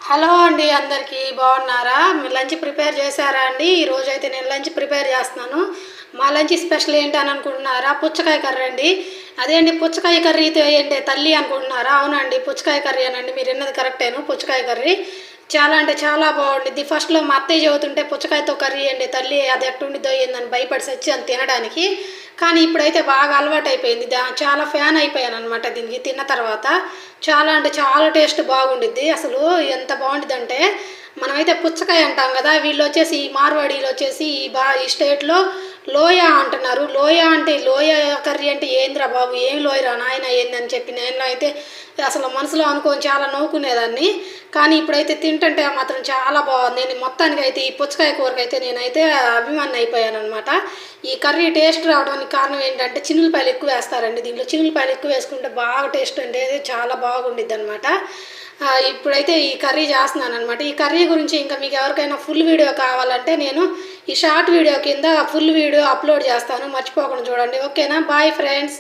Hello అండి, అందరికీ బాగున్నారా? మీరు లంచ్ ప్రిపేర్ చేశారా అండి? ఈరోజైతే నేను లంచ్ ప్రిపేర్ చేస్తున్నాను. మా లంచ్ స్పెషల్ ఏంటి అని అనుకుంటున్నారా? పుచ్చకాయ కర్రీ అండి. అదే అండి, పుచ్చకాయ కర్రీతో ఏంటి తల్లి అనుకుంటున్నారా? అవునండి, పుచ్చకాయ కర్రీ అనండి. మీరు విన్నది కరెక్టేను, పుచ్చకాయ కర్రీ చాలా అంటే చాలా బాగుండిద్ది. ఫస్ట్లో మా అత్తయ్య చదువుతుంటే పుచ్చకాయతో కర్రీ అండి తల్లి, అది ఎట్టుండిద్దో ఏందని భయపడి సచ్చాను తినడానికి. కానీ ఇప్పుడైతే బాగా అలవాటు అయిపోయింది. చాలా ఫ్యాన్ అయిపోయాను అనమాట దీనికి తిన్న తర్వాత. చాలా అంటే చాలా టేస్ట్ బాగుండిద్ది. అసలు ఎంత బాగుండిద్దంటే, మనమైతే పుచ్చకాయ అంటాం కదా, వీళ్ళు వచ్చేసి ఈ మార్వాడీలు వచ్చేసి ఈ స్టేట్లో లోయ అంటున్నారు. లోయ అంటే లోయ కర్రీ అంటే ఏంద్రా బాబు, ఏం లోయరా నాయన ఏందని చెప్పి నేను అయితే అసలు మనసులో అనుకోని చాలా నవ్వుకునేదాన్ని. కానీ ఇప్పుడైతే తింటుంటే మాత్రం చాలా బాగుంది. నేను మొత్తానికి అయితే ఈ పుచ్చకాయ కూరకైతే నేనైతే అభిమాని అయిపోయాను అనమాట. ఈ కర్రీ టేస్ట్ రావడానికి కారణం ఏంటంటే చిన్నులపాయలు ఎక్కువ వేస్తారండి దీంట్లో. చిన్నులపాయలు ఎక్కువ వేసుకుంటే బాగా టేస్ట్ అనేది చాలా బాగుండిద్ది అనమాట. ఇప్పుడైతే ఈ కర్రీ చేస్తున్నాను అనమాట. ఈ కర్రీ గురించి ఇంకా మీకు ఎవరికైనా ఫుల్ వీడియో కావాలంటే నేను ఈ షార్ట్ వీడియో కింద ఫుల్ వీడియో అప్లోడ్ చేస్తాను, మర్చిపోకుండా చూడండి. ఓకేనా? Bye friends.